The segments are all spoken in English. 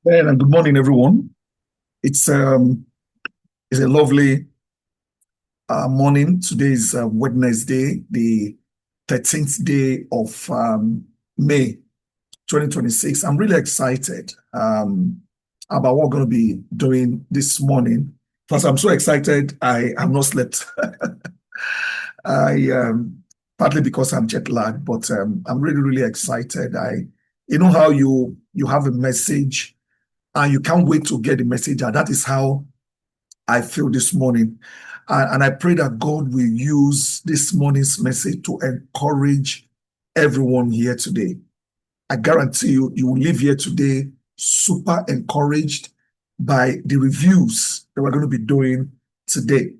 And good morning, everyone. It's um it's a lovely morning. Today is Wednesday, the 13th day of May 2026. I'm really excited about what we're going to be doing this morning. First, I'm so excited. I have not slept. I Partly because I'm jet lagged, but I'm really, really excited. You know how you have a message and you can't wait to get the message out. That is how I feel this morning. And I pray that God will use this morning's message to encourage everyone here today. I guarantee you, you will leave here today super encouraged by the reviews that we're going to be doing today.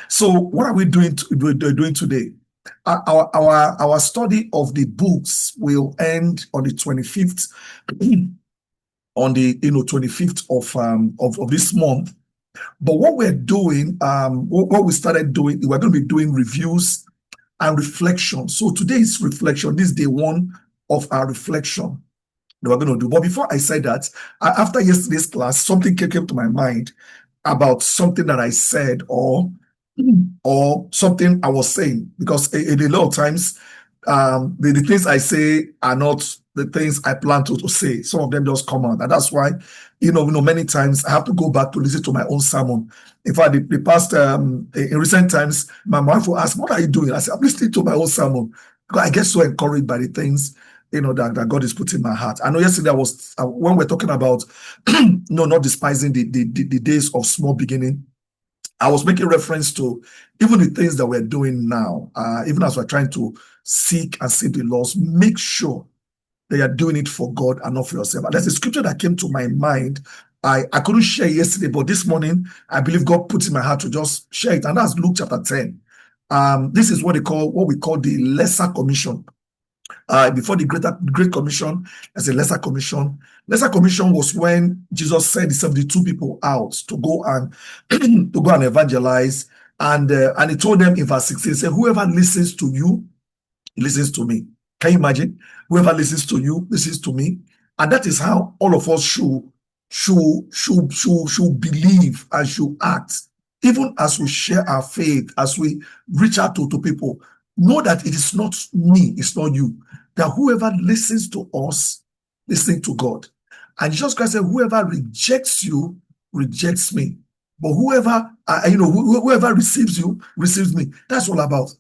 So, what are we doing today? Our study of the books will end on the 25th, on the 25th of this month. But what we're doing, what we started doing, we're going to be doing reviews and reflection. So today is reflection. This is day one of our reflection that we're going to do. But before I say that, after yesterday's class, something came to my mind about something that I said or something I was saying, because a lot of times the things I say are not the things I plan to say. Some of them just come out. And that's why, many times I have to go back to listen to my own sermon. In fact, the past, in recent times, my wife will ask, "What are you doing?" I say, "I'm listening to my own sermon." Because I get so encouraged by the things, that God is putting in my heart. I know yesterday when we're talking about, not despising the days of small beginning, I was making reference to even the things that we're doing now, even as we're trying to seek and save the lost, make sure that you're doing it for God and not for yourself. And there's a scripture that came to my mind. I couldn't share yesterday, but this morning, I believe God put in my heart to just share it. And that's Luke chapter 10. This is what we call the lesser commission. Before the Great Commission, as a lesser commission. Lesser commission was when Jesus sent the 72 people out to go and to go and evangelize. And he told them in verse 16, he said, "Whoever listens to you, listens to me." Can you imagine? Whoever listens to you, listens to me. And that is how all of us should believe and should act. Even as we share our faith, as we reach out to people, know that it is not me, it's not you. That whoever listens to us, listens to God. And Jesus Christ said, "Whoever rejects you, rejects me. But whoever receives you, receives me." That's all about.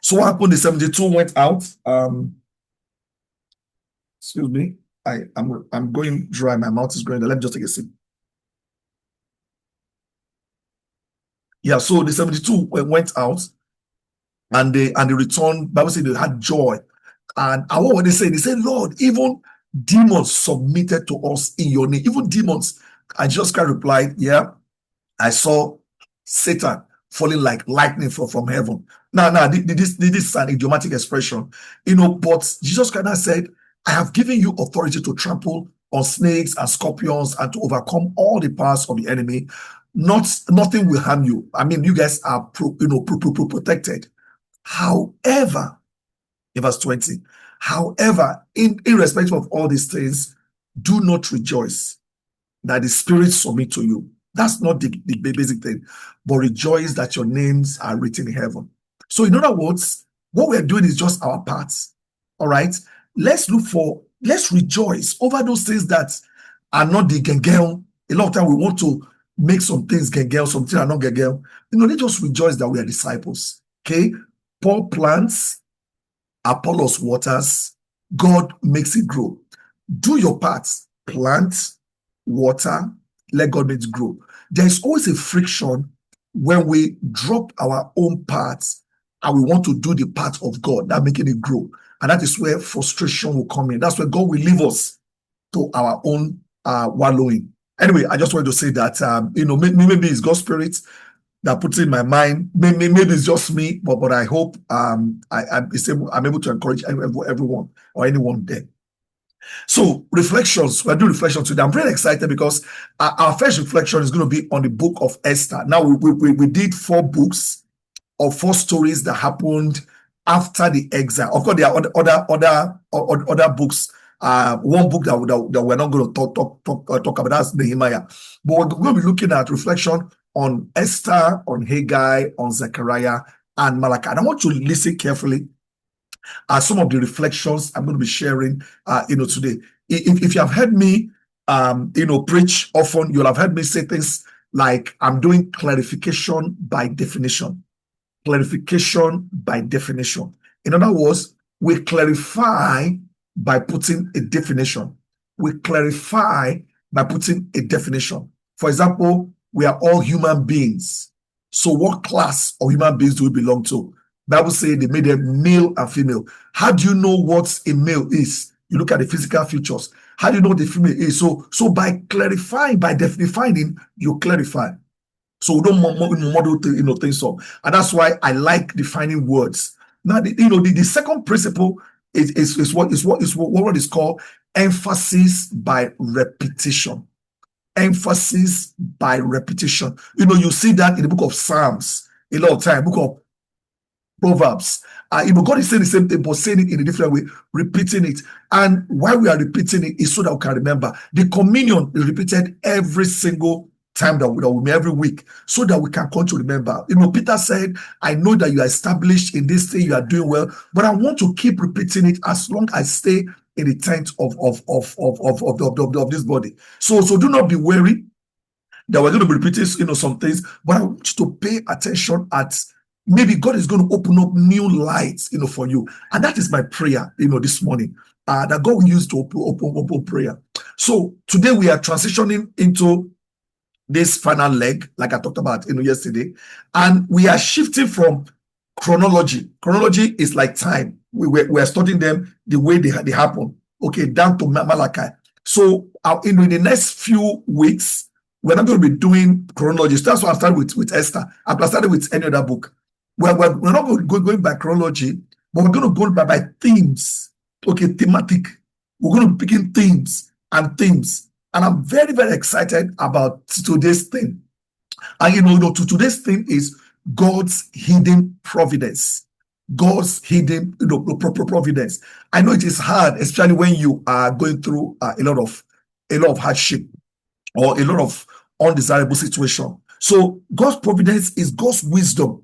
So what happened? The 72 went out. Excuse me. I'm going dry. My mouth is going. Let me just take a sip. Yeah. So the 72 went out, and they returned. Bible said they had joy. And what were they saying? They said, "Lord, even demons submitted to us in your name." Even demons. And Jesus Christ replied, "Yeah, I saw Satan falling like lightning from heaven." Now, this is an idiomatic expression, but Jesus Christ said, "I have given you authority to trample on snakes and scorpions and to overcome all the powers of the enemy. Nothing will harm you." I mean, you guys are protected. However, in verse 20, however, in respect of all these things, do not rejoice that the spirits submit to you. That's not the basic thing, but rejoice that your names are written in heaven. So in other words, what we're doing is just our parts. All right. Let's rejoice over those things that are not the gengel. A lot of time we want to make some things gengel, some things are not gengel. They just rejoice that we are disciples. Okay. Paul plants, Apollos waters, God makes it grow. Do your parts. Plant, water, let God make it grow. There is always a friction when we drop our own parts and we want to do the part of God, that making it grow. And that is where frustration will come in. That's where God will leave us to our own wallowing. Anyway, I just wanted to say that, maybe it's God's spirit that puts in my mind. Maybe it's just me, but I hope I'm able to encourage everyone or anyone there. So reflections, we're doing reflections today. I'm very excited because our first reflection is going to be on the book of Esther. Now we did 4 books or 4 stories that happened after the exile. Of course, there are other books One book that we're not going to talk about, that's Nehemiah. But we're going to be looking at reflection on Esther, on Haggai, on Zechariah, and Malachi. And I want you to listen carefully at some of the reflections I'm going to be sharing, today. If you have heard me, preach often, you'll have heard me say things like, I'm doing clarification by definition. Clarification by definition. In other words, we clarify by putting a definition. We clarify by putting a definition. For example, we are all human beings. So what class of human beings do we belong to? Bible says they made them male and female. How do you know what a male is? You look at the physical features. How do you know what the female is? So by clarifying, by defining, you clarify. So we don't model things up. And that's why I like defining words. Now, the second principle is what is called emphasis by repetition. Emphasis by repetition. You see that in the book of Psalms a lot of time, book of Proverbs. God is saying the same thing, but saying it in a different way, repeating it. And why we are repeating it is so that we can remember. The communion is repeated every single time that we meet every week, so that we can come to remember. Peter said, I know that you are established in this thing, you are doing well, but I want to keep repeating it as long as I stay in the tent of this body. So do not be worried that we're going to be repeating some things, but I want you to pay attention at maybe God is going to open up new lights for you. And that is my prayer this morning, that God will use to open prayer. So today we are transitioning into this final leg, like I talked about yesterday, and we are shifting from chronology. Chronology is like time. We are studying them the way they happen, okay, down to Malachi. So in the next few weeks, we're not going to be doing chronology. So that's why I started with Esther. I started with any other book. We're not going by chronology, but we're going to go by themes, okay, thematic. We're going to begin themes and themes. And I'm very, very excited about today's theme. And today's theme is God's hidden providence. God's hidden providence. I know it is hard, especially when you are going through a lot of hardship or a lot of undesirable situation. So God's providence is God's wisdom,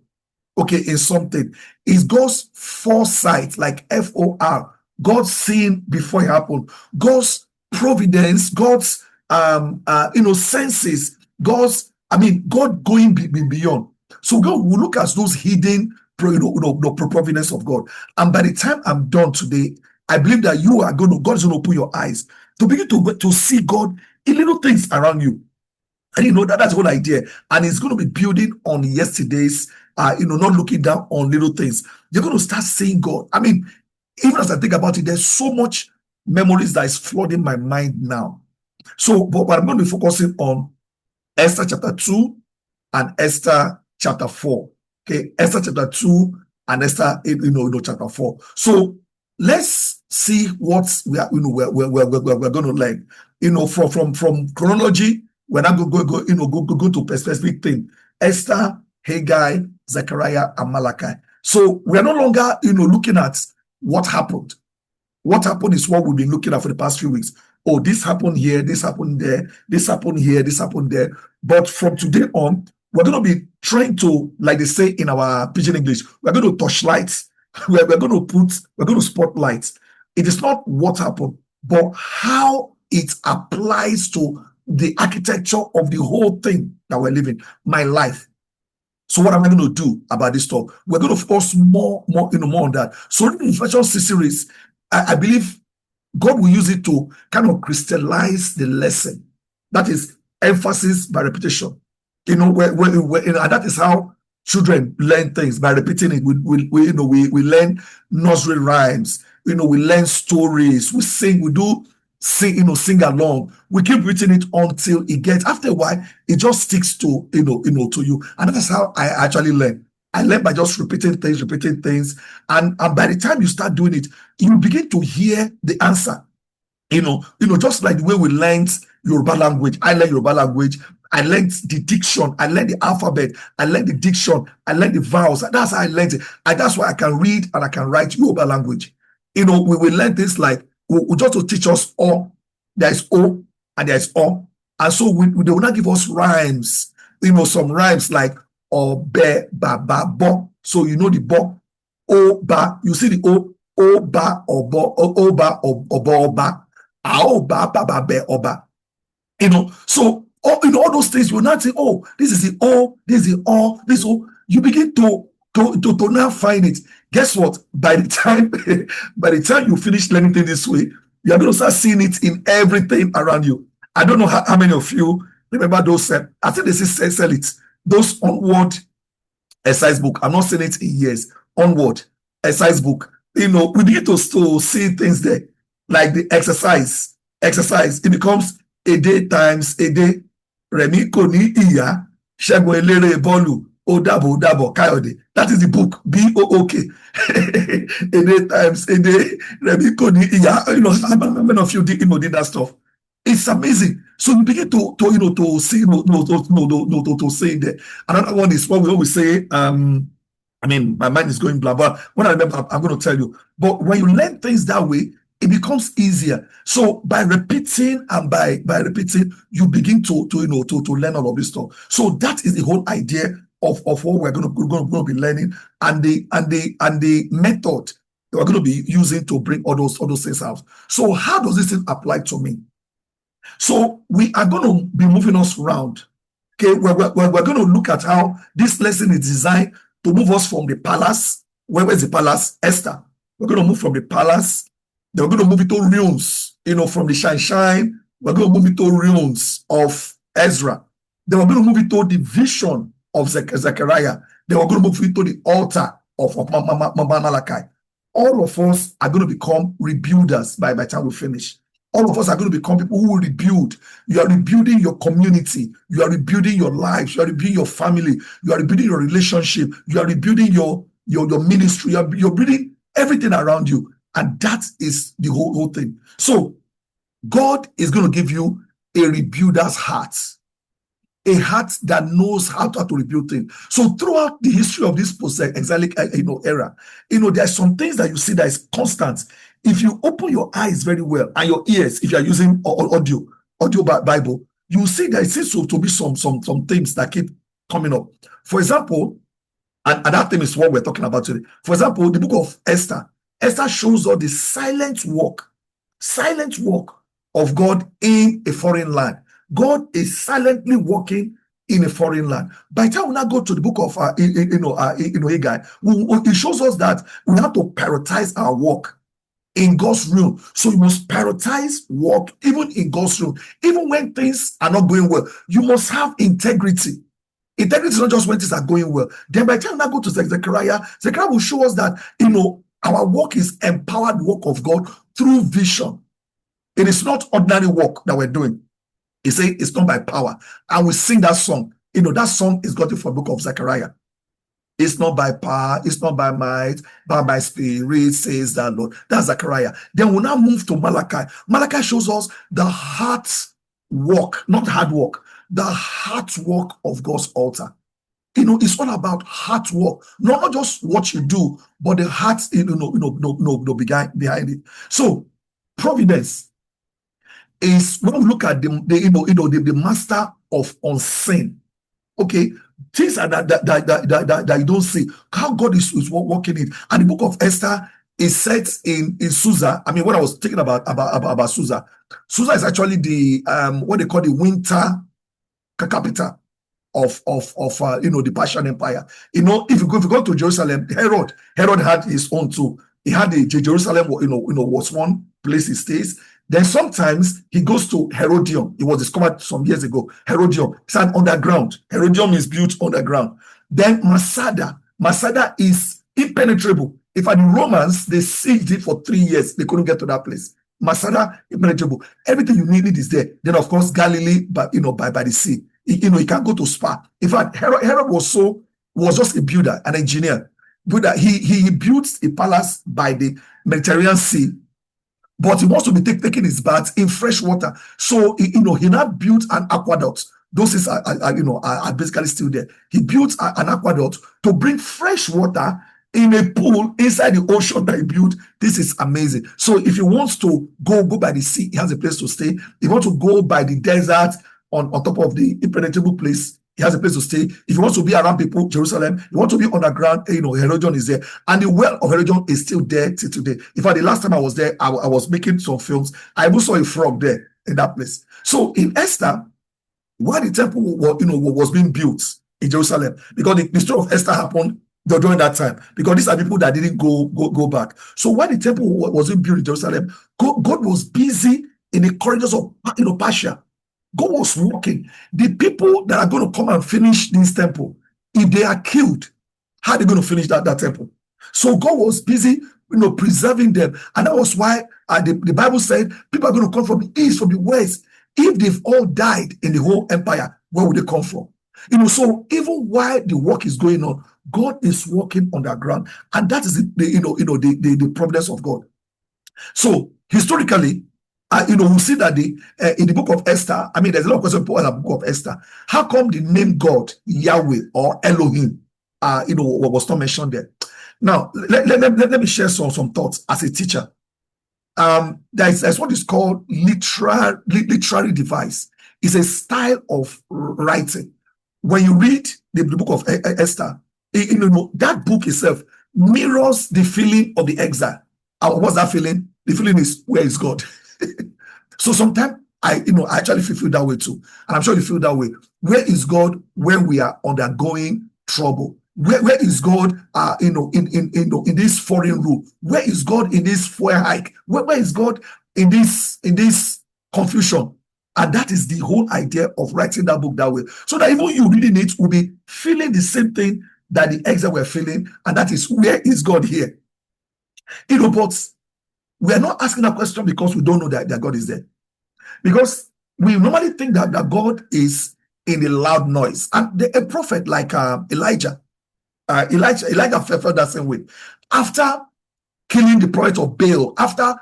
okay, in something. Is God's foresight, like FOR, God's seeing before it happened. God's providence, God's senses, God going beyond. So God will look at those hidden providence of God. And by the time I'm done today, I believe that God is going to open your eyes to begin to see God in little things around you. And that's the whole idea. And it's going to be building on yesterday's, not looking down on little things. You're going to start seeing God. Even as I think about it, there's so much memories that is flooding my mind now. So, but I'm going to be focusing on Esther chapter 2 and Esther chapter 4. Okay, Esther chapter 2 and Esther chapter 4. So let's see what we're going to learn. From chronology, we're not going to go to specific thing. Esther, Haggai, Zechariah, and Malachi. So we are no longer looking at what happened. What happened is what we've been looking at for the past few weeks. Oh, this happened here, this happened there, this happened here, this happened there. But from today on, we're going to be trying to, like they say in our pidgin English, we're going to touch lights. We're going to spotlight. It is not what happened, but how it applies to the architecture of the whole thing that we're living, my life. So what am I going to do about this stuff? We're going to focus more on that. So in the reflection series, I believe God will use it to kind of crystallize the lesson. That is emphasis by repetition. And that is how children learn things, by repeating it. We learn nursery rhymes. We learn stories. We sing. We do sing along. We keep repeating it until it gets. After a while, it just sticks to to you. And that is how I actually learn. I learn by just repeating things. And by the time you start doing it, you begin to hear the answer. Just like the way we learned Yoruba language. I learned Yoruba language. I learned the diction. I learned the alphabet. I learned the diction. I learned the vowels. That's how I learned it. And that's why I can read and I can write Yoruba language. We will learn things like just to teach us O. There is O and there is O. And so they will not give us rhymes, some rhymes like Obe, Ba, Ba, Bo. So you know the Bo, O, Ba. You see the O, Ba, Obo, O, Ba, Obo, Oba, Ao, Ba, Ba, Ba, Be, Oba. So all those things, you will not say, oh, this is the O, this is the O, this O. You begin to now find it. Guess what? By the time you finish learning things this way, you're going to start seeing it in everything around you. I don't know how many of you remember those. I think they say sell it. Those onward exercise book. I'm not saying it in years. Onward exercise book. We begin to see things there, like the exercise. It becomes a day times a day. Remi Koni Iya Shegun Elere Bolu Odabo Kayode. That is the book. BOOK. A day times a day. Remi Koni Iya. How many of you did that stuff? It's amazing. So you begin to see to say there. Another one is what we always say. My mind is going blah blah. When I remember, I'm going to tell you. But when you learn things that way, it becomes easier. So by repeating and by repeating, you begin to learn all of this stuff. So that is the whole idea of what we're going to be learning, and the method that we're going to be using to bring all those things out. So how does this thing apply to me? So we are going to be moving us around. Okay, we're going to look at how this lesson is designed to move us from the palace. Where's the palace? Esther. We're going to move from the palace. Then we're going to move into ruins, from the shine. We're going to move into ruins of Ezra. Then we're going to move into the vision of Zechariah. Then we're going to move into the altar of Malachi. All of us are going to become rebuilders by the time we finish. All of us are going to become people who will rebuild. You are rebuilding your community. You are rebuilding your lives. You are rebuilding your family. You are rebuilding your relationship. You are rebuilding your ministry. You're building everything around you. And that is the whole thing. So God is going to give you a rebuilder's heart. A heart that knows how to rebuild things. So throughout the history of this post-exilic era, there are some things that you see that is constant. If you open your eyes very well and your ears, if you are using audio Bible, you see there seems to be some things that keep coming up. For example, and that thing is what we're talking about today. For example, the book of Esther. Esther shows us the silent work of God in a foreign land. God is silently working in a foreign land. By the time we now go to the book of Haggai, it shows us that we have to prioritize our work in God's room. So you must prioritize work even in God's room. Even when things are not going well, you must have integrity. Integrity is not just when things are going well. Then by the time we now go to Zechariah will show us that our work is empowered work of God through vision. It is not ordinary work that we're doing. He said it's not by power. And we sing that song. That song is gotten from the book of Zechariah. It's not by power, it's not by might, but by spirit, says the Lord. That's Zechariah. Then we'll now move to Malachi. Malachi shows us the heart work, not hard work, the heart work of God's altar. It's all about heart work, not just what you do, but the heart, behind it. So, Providence is, when we look at the master of unseen, okay, things that you don't see, how God is working it. And the book of Esther is set in Susa. I mean, what I was thinking about Susa. Susa is actually the what they call the winter capital of the Persian Empire. If you go to Jerusalem, Herod had his own too. He had Jerusalem, was one place he stays. Then sometimes he goes to Herodium. It was discovered some years ago. Herodium. It's an underground. Herodium is built underground. Then Masada. Masada is impenetrable. If the Romans, they sieged it for 3 years, they couldn't get to that place. Masada, impenetrable. Everything you need is there. Then of course Galilee, but by the sea. You can't go to Spa. In fact, Herod was just a builder, an engineer. He built a palace by the Mediterranean Sea. But he wants to be taking his bath in fresh water. So, he now built an aqueduct. Those things are basically still there. He built an aqueduct to bring fresh water, in a pool inside the ocean that he built. This is amazing. So if he wants to go by the sea, he has a place to stay. If he wants to go by the desert on top of the impenetrable place, he has a place to stay. If he wants to be around people, Jerusalem, he wants to be underground, Herodion is there. And the well of Herodion is still there till today. In fact, the last time I was there, I was making some films. I even saw a frog there in that place. So in Esther, while the temple was being built in Jerusalem, because the story of Esther happened during that time, because these are people that didn't go back. So when the temple was being built in Jerusalem, God was busy in the corridors of Persia. God was working. The people that are going to come and finish this temple, if they are killed, how are they going to finish that temple? So God was busy, preserving them. And that was why the Bible said people are going to come from the east, from the west. If they've all died in the whole empire, where would they come from? So even while the work is going on, God is working on the ground. And that is the providence of God. So historically, we see that in the book of Esther, there's a lot of questions in the book of Esther. How come the name God, Yahweh or Elohim, was not mentioned there? Now, let me share some thoughts as a teacher. There's what is called literary device. It's a style of writing. When you read the book of Esther, that book itself mirrors the feeling of the exile. What's that feeling? The feeling is, where is God? So sometimes I actually feel that way too, and I'm sure you feel that way. Where is God when we are undergoing trouble? Where is God? In this foreign rule? Where is God in this fuel hike? Where is God in this confusion? And that is the whole idea of writing that book that way, so that even you reading it will be feeling the same thing that the exile were feeling, and that is, where is God here? But we are not asking that question because we don't know that God is there. Because we normally think that God is in the loud noise. And a prophet like Elijah felt that same way. After killing the prophet of Baal, after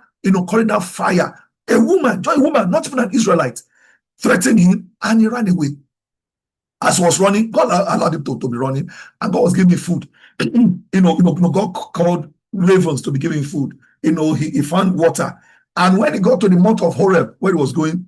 calling down fire, a woman, not even an Israelite, threatened him, and he ran away. As he was running, God allowed him to be running, and God was giving him food. God called ravens to be giving food. He found water. And when he got to the mount of Horeb, where he was going,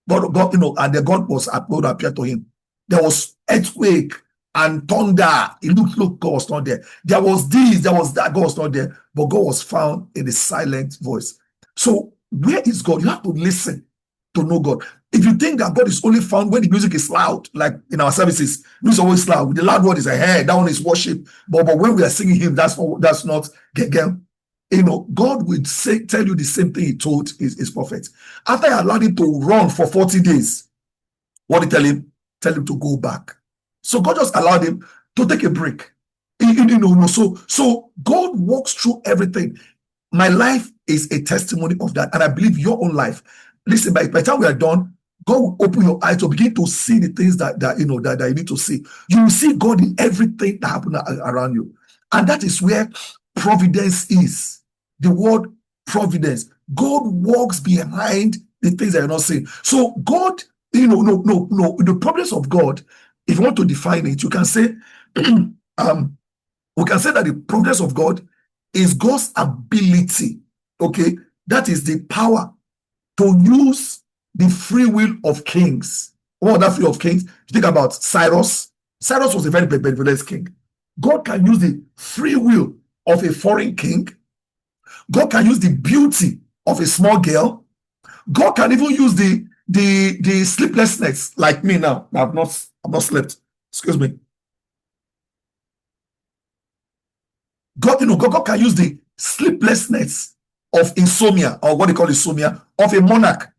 God, and the God was going to appear to him. There was earthquake and thunder. It looked, God was not there. There was this, there was that, God was not there. But God was found in a silent voice. So where is God? You have to listen to know God. If you think that God is only found when the music is loud, like in our services, music is always loud. The loud word is ahead, that one is worship. But when we are singing him, that's not gegem. God will tell you the same thing he told his prophet. After he allowed him to run for 40 days, what did he tell him? Tell him to go back. So God just allowed him to take a break. So God walks through everything. My life is a testimony of that, and I believe your own life. Listen, by the time we are done, God will open your eyes to begin to see the things that you need to see. You will see God in everything that happens around you, and that is where providence is. The word providence. God walks behind the things that you're not seeing. So God, the providence of God, if you want to define it, you can say, we can say that the providence of God is God's ability, okay? That is the power to use the free will of kings. What was that free will of kings? You think about Cyrus. Cyrus was a very benevolent king. God can use the free will of a foreign king. God can use the beauty of a small girl. God can even use the sleeplessness, like me now. I've not slept. Excuse me. God can use the sleeplessness of insomnia, or what they call insomnia, of a monarch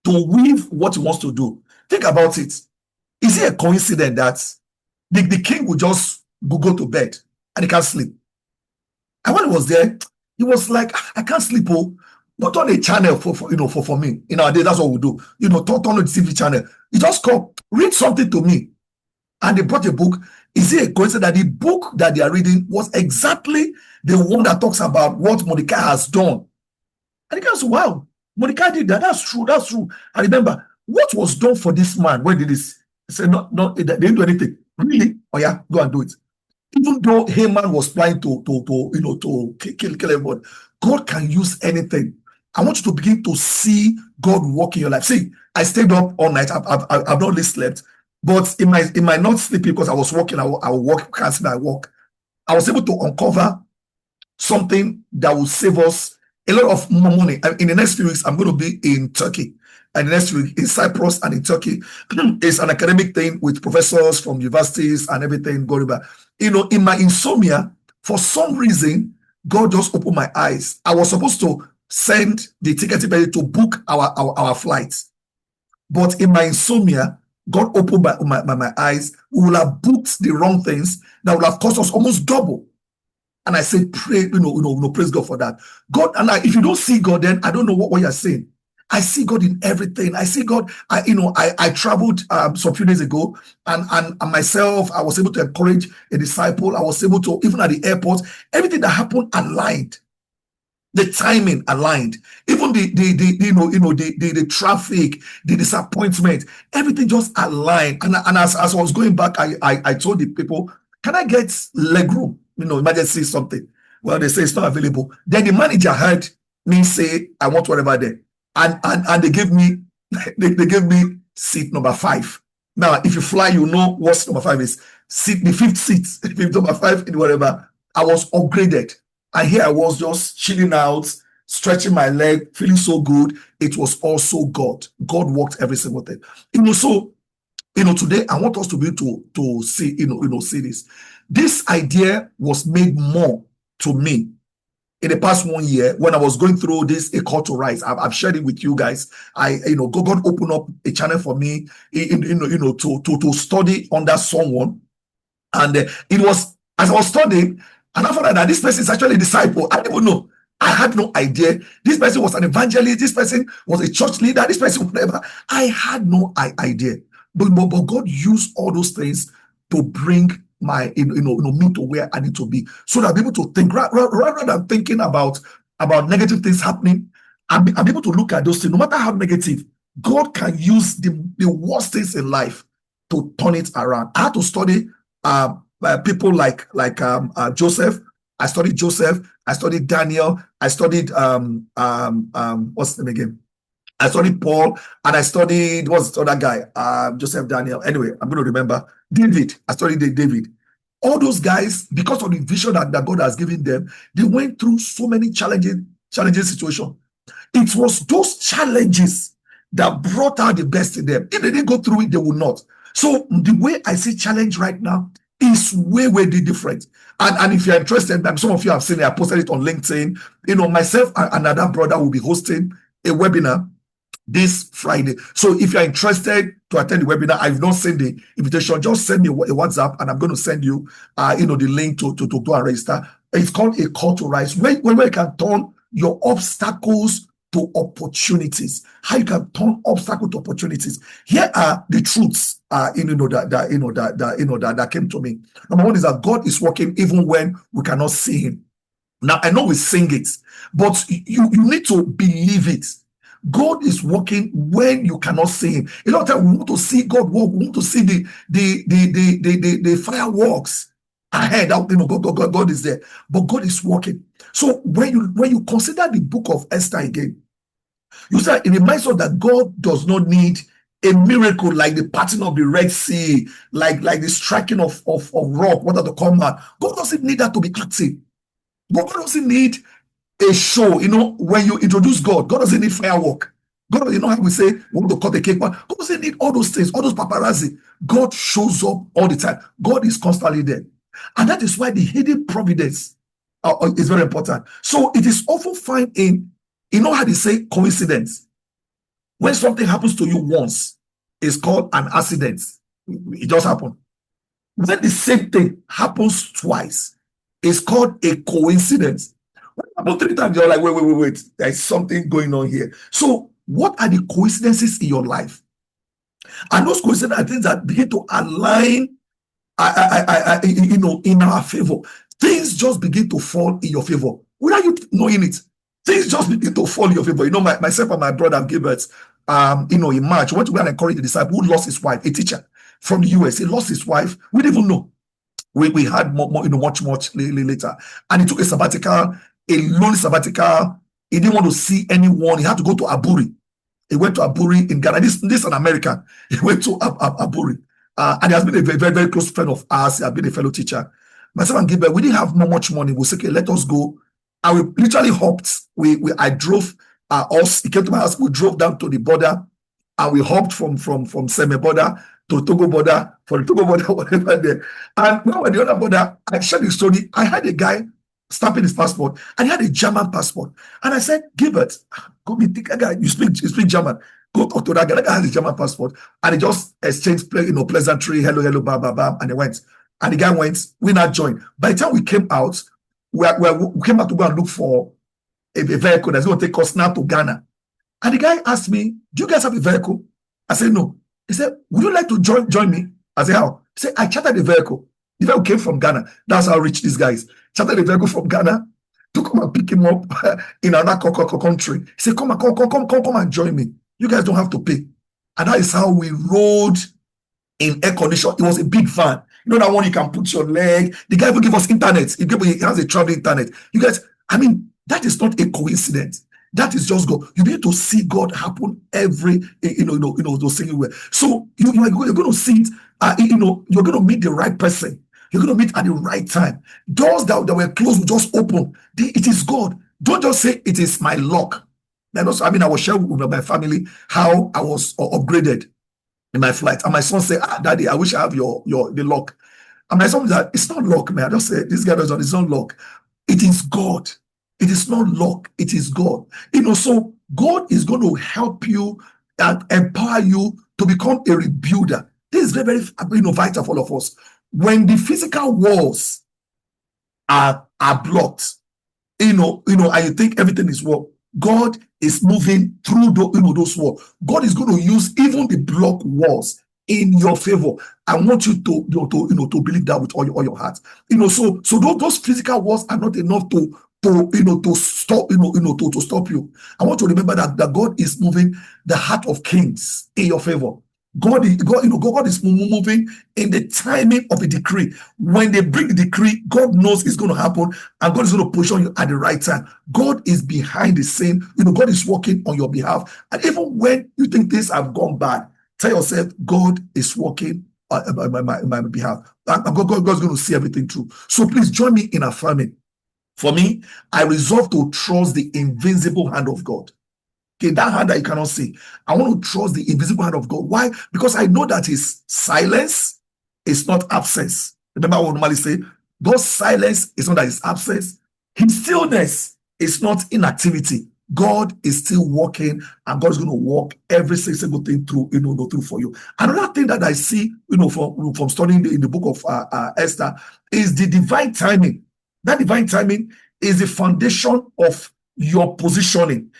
to weave what he wants to do. Think about it. Is it a coincidence that the king would just go to bed and he can't sleep? And when he was there, he was like, I can't sleep, but on a channel for me. In our day, that's what we do. Turn on the TV channel. You just come, read something to me. And they brought a book. Is it a coincidence that the book that they are reading was exactly the one that talks about what Mordecai has done? And the guy said, wow, Mordecai did that. That's true. That's true. And remember, what was done for this man when he did this? He said, no, they didn't do anything. Really? Oh yeah, go and do it. Even though Haman was planning to kill everyone, God can use anything. I want you to begin to see God work in your life. See, I stayed up all night. I've not really slept, but in my not sleeping because I was working. I will work, canceling my work. I was able to uncover something that will save us a lot of more money. In the next few weeks, I'm going to be in Turkey. And the next week in Cyprus and in Turkey. It's an academic thing with professors from universities and everything going back. In my insomnia, for some reason, God just opened my eyes. I was supposed to send the ticketing to book our flights. But in my insomnia, God opened my eyes. We will have booked the wrong things that would have cost us almost double. And I said, pray, praise God for that. God, and if you don't see God, then I don't know what you're saying. I see God in everything. I see God. I traveled some few days ago, and myself, I was able to encourage a disciple. I was able to, even at the airport, everything that happened aligned. The timing aligned. Even the traffic, the disappointment, everything just aligned. And as I was going back, I told the people, can I get legroom? Emergency something. Well, they say it's not available. Then the manager heard me say, I want whatever there. And they gave me they gave me seat number 5. Now, if you fly, you know what number 5 is. Seat, the 5th seat, number 5 in whatever. I was upgraded. And here I was just chilling out, stretching my leg, feeling so good. It was also God. God worked every single thing. So today I want us to be able to see, see this. This idea was made more to me in the past 1 year when I was going through this, a call to rise. I've shared it with you guys. God opened up a channel for me, to study under someone. And it was, as I was studying, and I found that this person is actually a disciple. I didn't even know. I had no idea. This person was an evangelist. This person was a church leader. This person, whatever. I had no idea. But God used all those things to bring my, me to where I need to be, so that I'm able to think rather than thinking about negative things happening. I'm able to look at those things, no matter how negative. God can use the worst things in life to turn it around. I had to study people like Joseph. I studied Joseph. I studied Daniel. I studied what's the name again? I studied Paul, and I studied, what's the other guy? Joseph, Daniel. Anyway, I'm going to remember. David. I studied David. All those guys, because of the vision that God has given them, they went through so many challenging situations. It was those challenges that brought out the best in them. If they didn't go through it, they would not. So the way I see challenge right now is way different. And if you're interested, some of you have seen it, I posted it on LinkedIn. Myself and another brother will be hosting a webinar this Friday. So if you're interested to attend the webinar, I've not sent the invitation, just send me a WhatsApp and I'm going to send you the link to go and register. It's called a call to rise, where you can turn your obstacles to opportunities. How you can turn obstacles to opportunities. Here are the truths that came to me. Number one is that God is working even when we cannot see him. Now I know we sing it, but you need to believe it. God is working when you cannot see him. A lot of times we want to see God work. We want to see the fireworks ahead. God is there, but God is working. So when you consider the book of Esther again, you say it reminds us that God does not need a miracle like the parting of the Red Sea, like the striking of rock, what are the command. God doesn't need that to be active. God doesn't need a show. When you introduce God doesn't need firework. God, how we say, we want to cut the cake, but God doesn't need all those things, all those paparazzi. God shows up all the time. God is constantly there. And that is why the hidden providence is very important. So it is often found in, how they say coincidence. When something happens to you once, it's called an accident. It just happened. When the same thing happens twice, it's called a coincidence. When it happens 3 times, you're like, wait, there's something going on here. So what are the coincidences in your life? And those coincidences are things that begin to align in our favor. Things just begin to fall in your favor without you knowing it. Things just begin to fall in your favor. Myself and my brother gave birth in March. We went to go and encourage the disciple who lost his wife, a teacher from the US. He lost his wife. We didn't even know. We had more, much later. And he took a sabbatical, a lonely sabbatical. He didn't want to see anyone. He had to go to Aburi. He went to Aburi in Ghana. This is an American. He went to Aburi. And he has been a very, very, very close friend of ours. He has been a fellow teacher. Myself and Gilbert, we didn't have much money. We said, okay, let us go. And we literally hopped. I drove us. He came to my house. We drove down to the border, and we hopped from Seme border to Togo border, for the Togo border, whatever there. And now at the other border, I shared the story. I had a guy stamping his passport, and he had a German passport. And I said, Gilbert, go meet the guy. You speak German. Go talk to that guy. That guy has a German passport. And he just exchanged pleasantry, hello, bam, bam, bam, and he went. And the guy went, we now joined. By the time we came out, we came out to go and look for a vehicle that's going to take us now to Ghana. And the guy asked me, do you guys have a vehicle? I said, no. He said, would you like to join me? I said, how? He said, I chartered the vehicle. The vehicle came from Ghana. That's how rich these guys. Chartered the vehicle from Ghana to come and pick him up in another country. He said, come and join me. You guys don't have to pay. And that is how we rode in air condition. It was a big van. You know that one you can put your leg. The guy will give us internet. He has a travel internet. You guys, I mean, that is not a coincidence. That is just God. You need to see God happen every, those things. So you're going to see it. You're going to meet the right person. You're going to meet at the right time. Doors that were closed will just open. It is God. Don't just say it is my luck. And also, I was sharing with my family how I was upgraded in my flight. And my son said, Daddy, I wish I have the luck. And my son said, it's not luck, man. I just said, this guy doesn't, it's not luck. It is God. It is not luck. It is God. So God is going to help you and empower you to become a rebuilder. This is very, very vital for all of us. When the physical walls are blocked, and you think everything is well, God is moving through those walls. God is going to use even the block walls in your favor. I want you to believe that with all your heart. So those physical walls are not enough to stop to stop you. I want you to remember that God is moving the heart of kings in your favor. God is moving in the timing of a decree. When they bring the decree, God knows it's going to happen, and God is going to position you at the right time. God is behind the scene. God is working on your behalf. And even when you think things have gone bad, tell yourself, God is working on my behalf. And God's going to see everything through. So please join me in affirming. For me, I resolve to trust the invisible hand of God. Okay, that hand that you cannot see. I want to trust the invisible hand of God. Why? Because I know that His silence is not absence. Remember what we normally say? God's silence is not that His absence. His stillness is not inactivity. God is still working, and God is going to work every single thing through for you. Another thing that I see, from studying in the book of Esther, is the divine timing. That divine timing is the foundation of your positioning.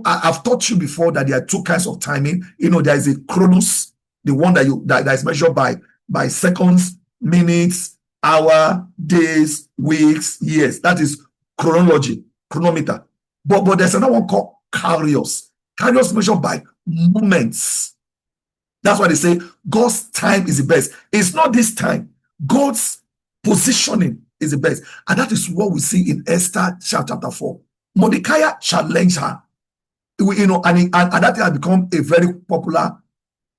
I've taught you before that there are two kinds of timing. There is a chronos, the one that is measured by seconds, minutes, hour, days, weeks, years. That is chronology, chronometer. But there's another one called kairos. Kairos measured by moments. That's why they say God's time is the best. It's not this time. God's positioning is the best. And that is what we see in Esther chapter 4. Mordecai challenged her. And that has become a very popular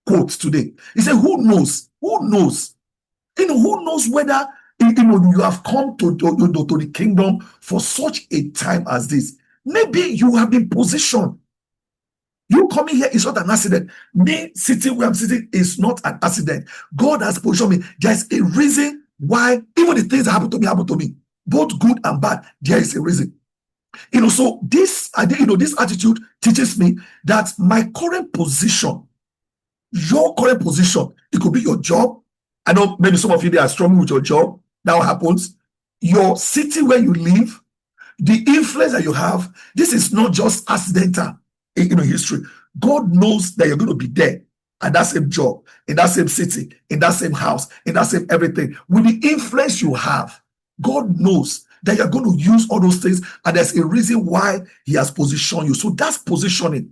quote today. He said, who knows? Who knows? Who knows whether you have come to the kingdom for such a time as this? Maybe you have been positioned. You coming here is not an accident. Me sitting where I'm sitting is not an accident. God has positioned me. There's a reason why even the things that happen to me, both good and bad. There is a reason. So this attitude teaches me that my current position, your current position, it could be your job. I know maybe some of you are struggling with your job. That happens. Your city where you live, the influence that you have. This is not just accidental in history. God knows that you're going to be there at that same job, in that same city, in that same house, in that same everything. With the influence you have, God knows that you're going to use all those things, and there's a reason why He has positioned you. So that's positioning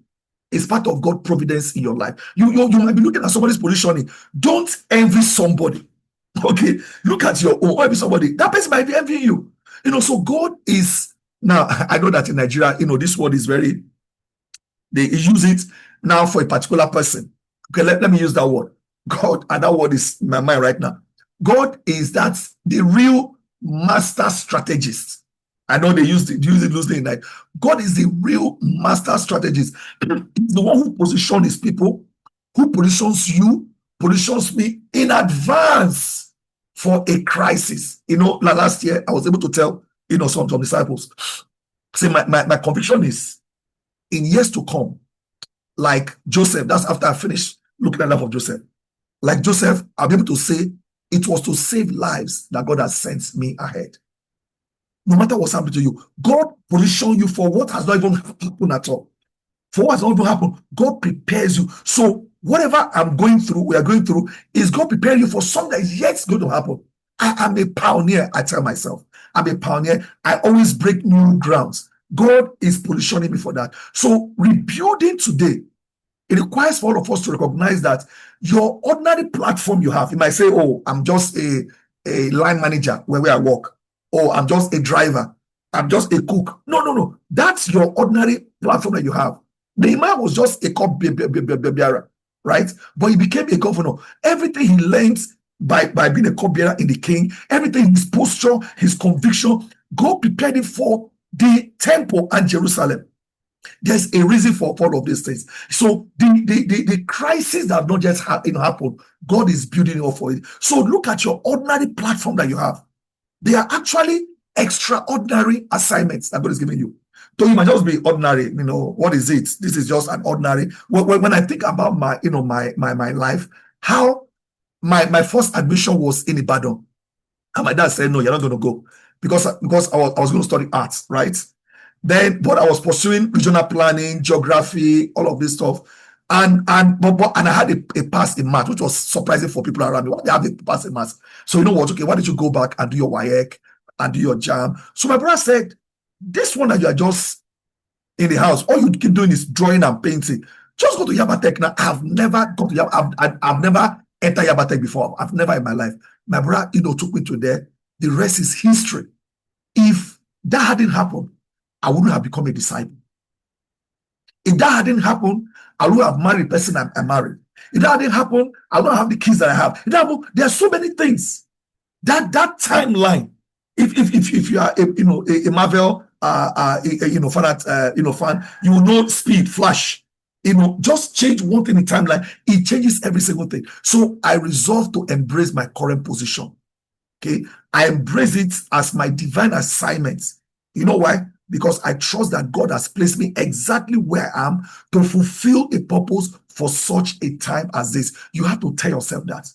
is part of God's providence in your life. You might be looking at somebody's positioning. Don't envy somebody. Okay, look at your own. Maybe somebody, that person might be envying you. So God is, now, I know that in Nigeria, this word is very, they use it now for a particular person. Okay, let me use that word. God, and that word is in my mind right now. God is the real master strategist. I know they use it loosely in that. God is the real master strategist. He's the one who positions his people, who positions you, positions me in advance for a crisis. Last year I was able to tell some disciples, say my conviction is in years to come, like Joseph, that's after I finished looking at the life of Joseph. Like Joseph, I'll be able to say it was to save lives that God has sent me ahead. No matter what's happening to you, God positions you for what has not even happened at all. For what has not even happened, God prepares you. So whatever we are going through, is God preparing you for something that is yet going to happen. I am a pioneer, I tell myself. I'm a pioneer. I always break new grounds. God is positioning me for that. So rebuilding today, it requires for all of us to recognize that your ordinary platform you have, you might say, oh, I'm just a line manager where I work, or I'm just a driver, I'm just a cook. No. That's your ordinary platform that you have. Nehemiah was just a cup bearer, right? But he became a governor. Everything he learned by being a cup bearer in the king, everything, his posture, his conviction, God prepared him for the temple and Jerusalem. There's a reason for all of these things. So the crisis that have not just happened, God is building up for it. So look at your ordinary platform that you have. They are actually extraordinary assignments that God is giving you. So you might just be ordinary. What is it? This is just an ordinary. When I think about my life, how my first admission was in Ibadan, and my dad said, no, you're not going to go because I was going to study arts, right? Then, but I was pursuing regional planning, geography, all of this stuff. And I had a pass in math, which was surprising for people around me. They have a pass in math. So you know what? Okay, why don't you go back and do your WAEC and do your JAM? So my brother said, this one that you are just in the house, all you keep doing is drawing and painting. Just go to Yabatech now. I've never gone to Yabatech. I've never entered Yabatech before. I've never in my life. My brother, took me to there. The rest is history. If that hadn't happened, I wouldn't have become a disciple. If that hadn't happened, I would have married the person I married. If that hadn't happened, I wouldn't have the kids that I have. There are so many things. That timeline. If you are a Marvel fan, you will know speed, flash. Just change one thing in timeline. It changes every single thing. So I resolved to embrace my current position. Okay, I embrace it as my divine assignment. You know why? Because I trust that God has placed me exactly where I am to fulfill a purpose for such a time as this. You have to tell yourself that.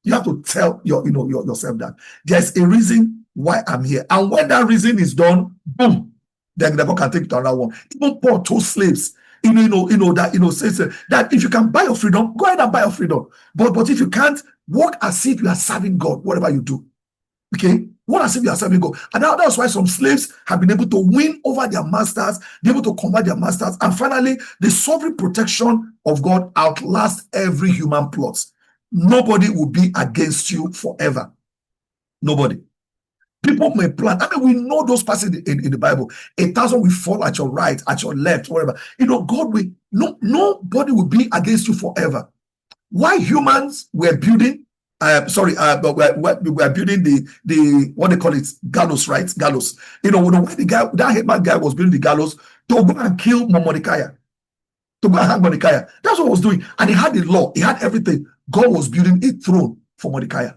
You have to tell yourself that. There's a reason why I'm here. And when that reason is done, boom, then the God can take it to another one. Even Paul told slaves, says that if you can buy your freedom, go ahead and buy your freedom. But if you can't, work as if you are serving God, whatever you do. Okay? What as if you are serving God. And that's why some slaves have been able to win over their masters, be able to convert their masters. And finally, the sovereign protection of God outlasts every human plot. Nobody will be against you forever. Nobody. People may plan. We know those passages in the Bible. 1,000 will fall at your right, at your left, whatever. God will, nobody will be against you forever. Why humans were building, but we are building the what they call it, gallows, right? Gallows. When that headman guy was building the gallows to go and kill Mordecai, to go and hang Mordecai. That's what he was doing. And he had the law, he had everything. God was building a throne for Mordecai.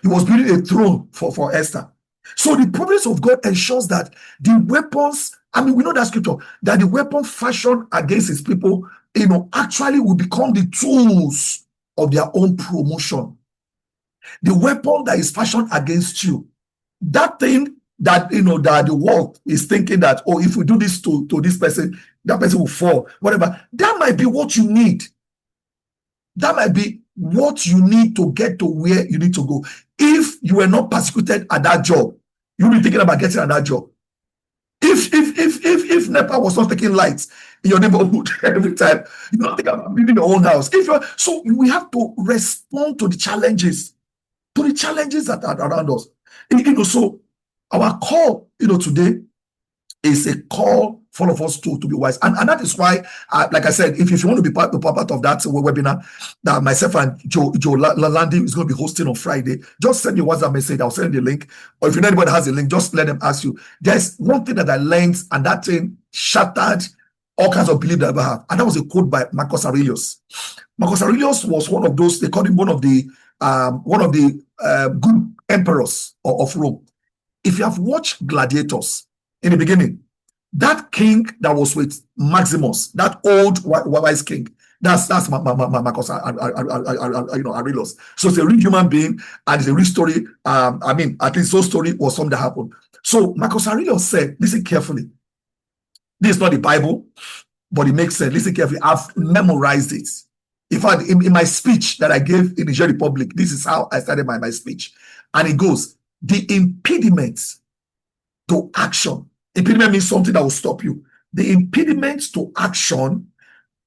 He was building a throne for Esther. So the providence of God ensures that the weapons, we know that scripture, that the weapon fashioned against his people, actually will become the tools of their own promotion. The weapon that is fashioned against you, that thing that, that the world is thinking that, oh, if we do this to this person, that person will fall, whatever. That might be what you need. That might be what you need to get to where you need to go. If you were not persecuted at that job, you'll be thinking about getting at that job. If NEPA was not taking lights in your neighborhood every time, you're not thinking about building your own house. So we have to respond to the challenges. to the challenges that are around us. So our call, today is a call for all of us to be wise. And that is why, like I said, if you want to be part of that webinar that myself and Joe Landy is going to be hosting on Friday, just send me a WhatsApp message. I'll send you the link. Or if you know anybody has a link, just let them ask you. There's one thing that I learned, and that thing shattered all kinds of belief that I ever have. And that was a quote by Marcus Aurelius. Marcus Aurelius was one of those, they called him one of the good emperors of Rome. If you have watched Gladiators in the beginning, that king that was with Maximus, that old wise king, that's Marcus Aurelius. So it's a real human being, and it's a real story. At least those story was something that happened. So Marcus Aurelius said, listen carefully. This is not the Bible, but it makes sense. Listen carefully. I've memorized it. In fact, in my speech that I gave in the Czech Republic, this is how I started my speech. And it goes, the impediment to action. Impediment means something that will stop you. The impediment to action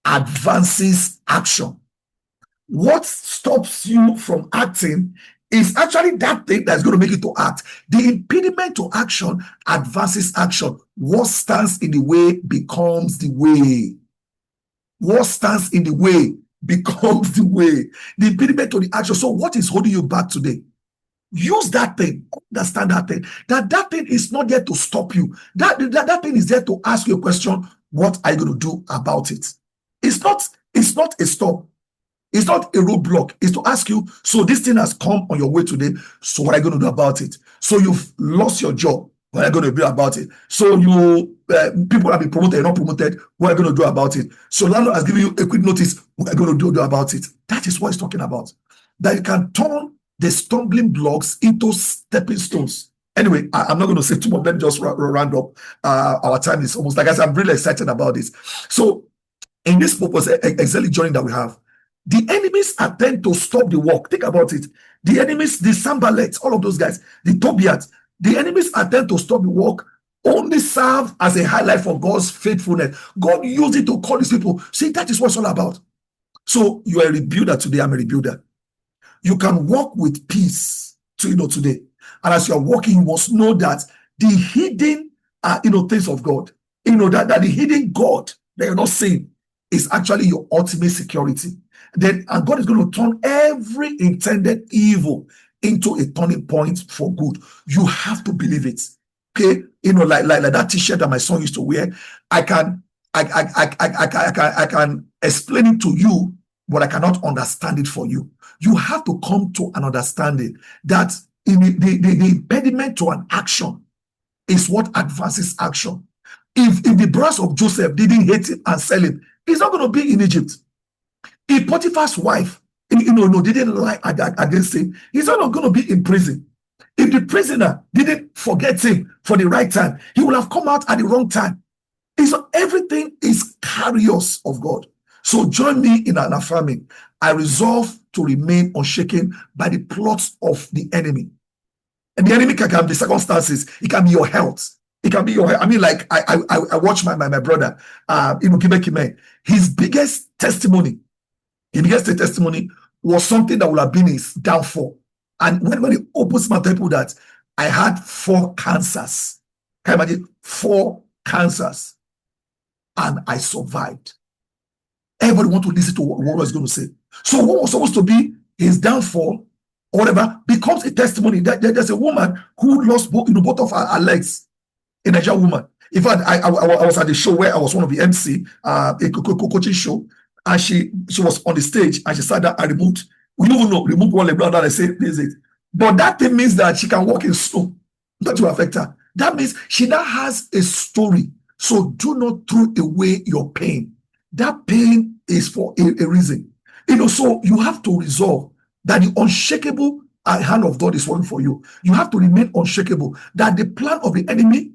advances action. What stops you from acting is actually that thing that's going to make you to act. The impediment to action advances action. What stands in the way becomes the way. What stands in the way becomes the way. The impediment to the action. So what is holding you back today? Use that thing. Understand that thing. That thing is not there to stop you. That thing is there to ask you a question. What are you going to do about it? It's not a stop. It's not a roadblock. It's to ask you, so this thing has come on your way today. So what are you going to do about it? So you've lost your job. What are you going to do about it? So people have been promoted, not promoted. What are you going to do about it? So landlord has given you a quick notice. What are you going to do about it? That is what he's talking about. That you can turn the stumbling blocks into stepping stones. Anyway, I'm not going to say too much. Let me just round up. Our time is almost, like I said, I'm really excited about this. So in this Post-Exilic journey that we have, the enemies attempt to stop the work. Think about it. The enemies, the Sanballats, all of those guys, the Tobiats, the enemies attempt to stop the work only serve as a highlight for God's faithfulness. God used it to call his people. See, that is what it's all about. So you are a rebuilder today. I'm a rebuilder. You can walk with peace today. And as you are walking, you must know that the hidden things of God, that the hidden God that you're not seeing is actually your ultimate security. And God is going to turn every intended evil into a turning point for good. You have to believe it. Okay, like that T-shirt that my son used to wear. I can explain it to you, but I cannot understand it for you. You have to come to an understanding that the impediment to an action is what advances action. If the brothers of Joseph didn't hate him and sell him, he's not going to be in Egypt. If Potiphar's wife, didn't lie against him, he's not going to be in prison. If the prisoner didn't forget him for the right time, he will have come out at the wrong time. Everything is carriers of God. So join me in an affirming. I resolve to remain unshaken by the plots of the enemy. And the enemy can be circumstances. It can be your health. It can be your health. I watch my brother, Kime. His biggest testimony was something that would have been his downfall. And when he opens my people that I had 4 cancers. Can you imagine? 4 cancers. And I survived. Everybody want to listen to what I was going to say. So what was supposed to be his downfall or whatever becomes a testimony. There's a woman who lost both of her legs, a Nigerian woman. In fact, I was at the show where I was one of the MC, a coaching show, and she was on the stage and she sat down and removed one leg, and I said, this is it. But that thing means that she can walk in snow, not to affect her. That means she now has a story. So do not throw away your pain. That pain is for a reason. So you have to resolve that the unshakable hand of God is working for you. You have to remain unshakable. That the plan of the enemy,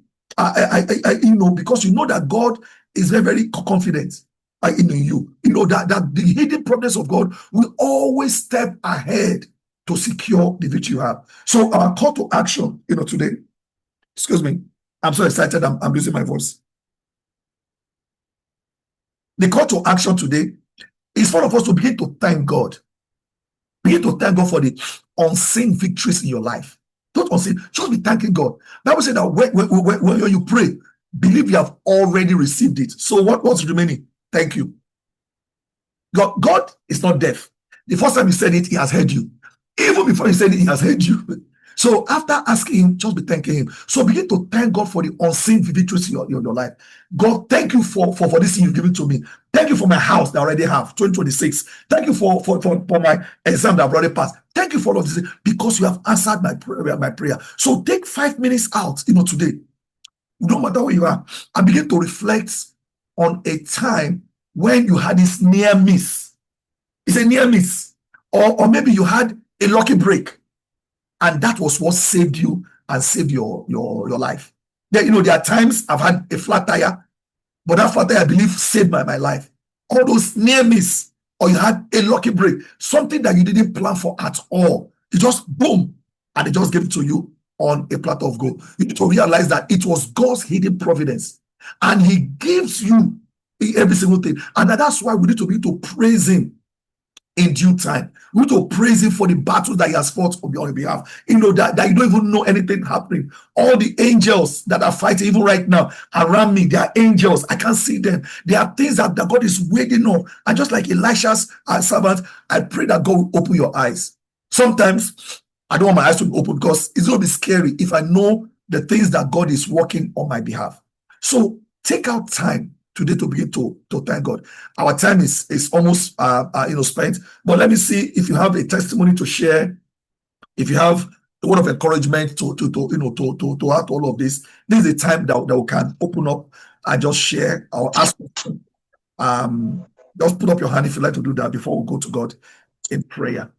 because you know that God is very, very confident in you. That the hidden promise of God will always step ahead to secure the victory you have. So our call to action, today, excuse me, I'm so excited, I'm losing my voice. The call to action today is for all of us to begin to thank God. Begin to thank God for the unseen victories in your life. Don't unseen, just be thanking God. Bible said that when you pray, believe you have already received it. So what's remaining? Thank you. God is not deaf. The first time he said it, he has heard you. Even before he said it, he has heard you. So after asking him, just be thanking him. So begin to thank God for the unseen victories in your life. God, thank you for this thing you've given to me. Thank you for my house that I already have, 2026. Thank you for my exam that I've already passed. Thank you for all of this, because you have answered my prayer. So take 5 minutes out, today, no matter where you are, and begin to reflect on a time when you had this near miss. It's a near miss. Or maybe you had a lucky break. And that was what saved you and saved your life. There are times I've had a flat tire, but that flat tire, I believe, saved my life. All those near miss, or you had a lucky break, something that you didn't plan for at all. You just boom, and they just gave it to you on a platter of gold. You need to realize that it was God's hidden providence, and he gives you every single thing. And that's why we need to be able to praise him in due time. We need to praise him for the battles that he has fought on your behalf. That you don't even know anything happening. All the angels that are fighting even right now around me, they are angels. I can't see them. There are things that God is waiting on. And just like Elisha's servant, I pray that God will open your eyes. Sometimes I don't want my eyes to be open, because it's going to be scary if I know the things that God is working on my behalf. So take out time today to begin to thank God. Our time is almost spent, but let me see if you have a testimony to share, if you have a word of encouragement to add to all of this. This is a time that we can open up and just share or ask. Just put up your hand if you'd like to do that before we go to God in prayer.